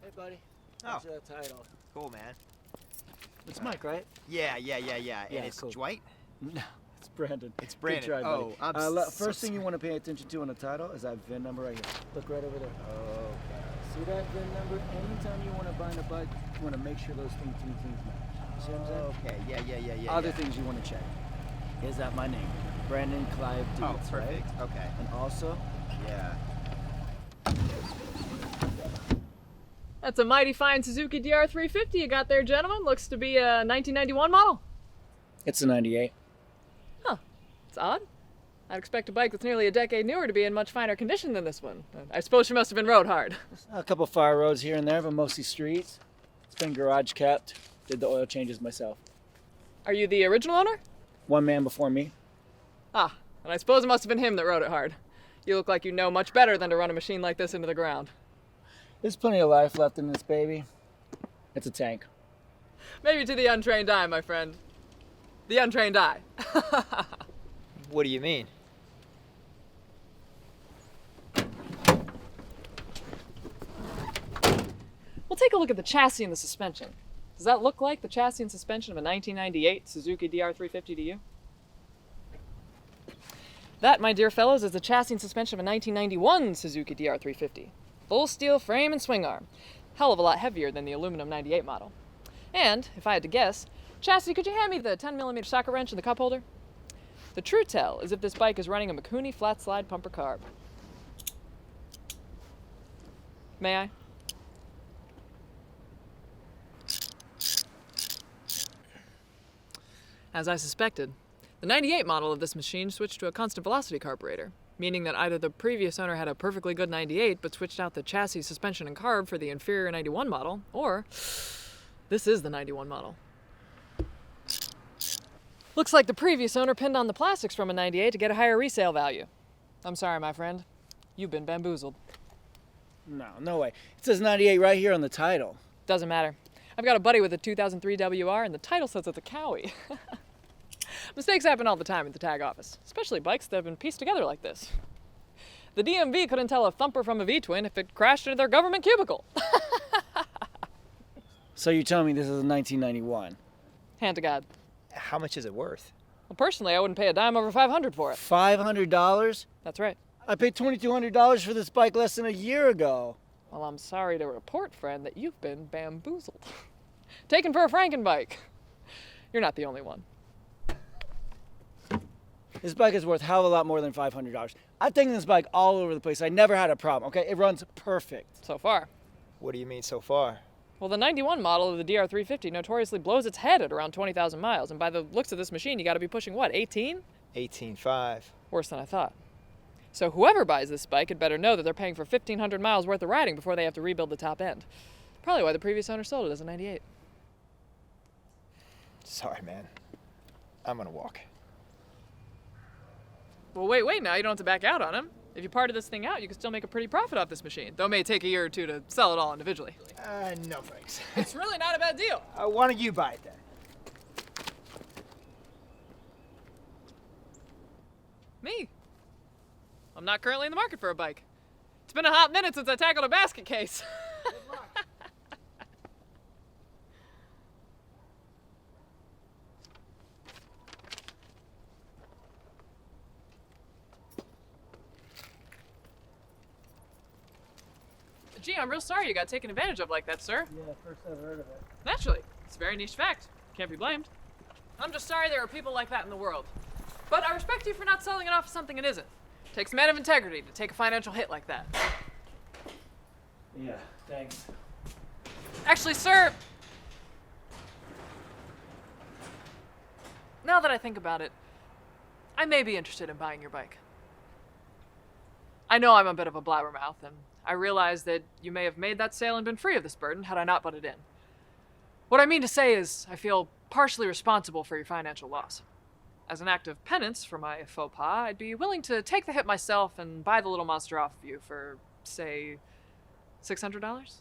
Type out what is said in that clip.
Hey, buddy. Oh. What's that title? Cool, man. It's Mike, right? Yeah. Yeah, And it's cool. Dwight? No, it's Brandon. It's Brandon. Good try, buddy. Oh, I'm First thing you want to pay attention to on the title is that VIN number right here. Look right over there. Okay. See that VIN number? Anytime you want to bind a bike, you want to make sure those three things match. You see what I'm saying? Okay. Yeah. Other things you want to check. Is that my name? Brandon Clive Dietz, Oh, perfect. right? Okay. And also, Yeah. That's a mighty fine Suzuki DR350 you got there, gentlemen. Looks to be a 1991 model. it's a 98. Huh. It's odd. I'd expect a bike that's nearly a decade newer to be in much finer condition than this one. I suppose she must have been rode hard. A couple fire roads here and there, but mostly streets. It's been garage kept. Did the oil changes myself. Are you the original owner? One man before me. Ah, and I suppose it must have been him that rode it hard. You look like you know much better than to run a machine like this into the ground. There's plenty of life left in this baby. It's a tank. Maybe to the untrained eye, my friend. The untrained eye. What do you mean? We'll take a look at the chassis and the suspension. Does that look like the chassis and suspension of a 1998 Suzuki DR350 to you? That, my dear fellows, is the chassis and suspension of a 1991 Suzuki DR350. Full steel frame and swing arm. Hell of a lot heavier than the aluminum 98 model. And, if I had to guess, chassis, could you hand me the 10mm socket wrench and the cup holder? The true tell is if this bike is running a Mikuni flat slide pumper carb. May I? As I suspected, the 98 model of this machine switched to a constant velocity carburetor, meaning that either the previous owner had a perfectly good 98 but switched out the chassis, suspension, and carb for the inferior 91 model, or this is the 91 model. Looks like the previous owner pinned on the plastics from a 98 to get a higher resale value. I'm sorry, my friend. You've been bamboozled. No way. It says 98 right here on the title. Doesn't matter. I've got a buddy with a 2003 WR, and the title says it's a Cowie. Mistakes happen all the time at the tag office, especially bikes that have been pieced together like this. The DMV couldn't tell a thumper from a V-twin if it crashed into their government cubicle. So you're telling me this is a 1991? Hand to God. How much is it worth? Well, personally, I wouldn't pay a dime over $500 for it. $500? That's right. I paid $2,200 for this bike less than a year ago. Well, I'm sorry to report, friend, that you've been bamboozled. Taken for a Frankenbike. You're not the only one. This bike is worth a hell of a lot more than $500. I've taken this bike all over the place. I never had a problem, okay? It runs perfect. So far. What do you mean so far? Well, the 91 model of the DR350 notoriously blows its head at around 20,000 miles, and by the looks of this machine, you gotta be pushing, what, 18? 18.5. Worse than I thought. So whoever buys this bike had better know that they're paying for 1,500 miles worth of riding before they have to rebuild the top end. Probably why the previous owner sold it as a 98. Sorry, man. I'm gonna walk. Well, wait, now you don't have to back out on him. If you parted this thing out, you could still make a pretty profit off this machine, though it may take a year or two to sell it all individually. No thanks. It's really not a bad deal. Why don't you buy it then? Me? I'm not currently in the market for a bike. It's been a hot minute since I tackled a basket case. Gee, I'm real sorry you got taken advantage of like that, sir. Yeah, first I've heard of it. Naturally. It's a very niche fact. Can't be blamed. I'm just sorry there are people like that in the world. But I respect you for not selling it off as something it isn't. Takes a man of integrity to take a financial hit like that. Yeah, thanks. Actually, sir, now that I think about it, I may be interested in buying your bike. I know I'm a bit of a blabbermouth, and I realize that you may have made that sale and been free of this burden had I not butted in. What I mean to say is, I feel partially responsible for your financial loss. As an act of penance for my faux pas, I'd be willing to take the hit myself and buy the little monster off of you for, say, $600?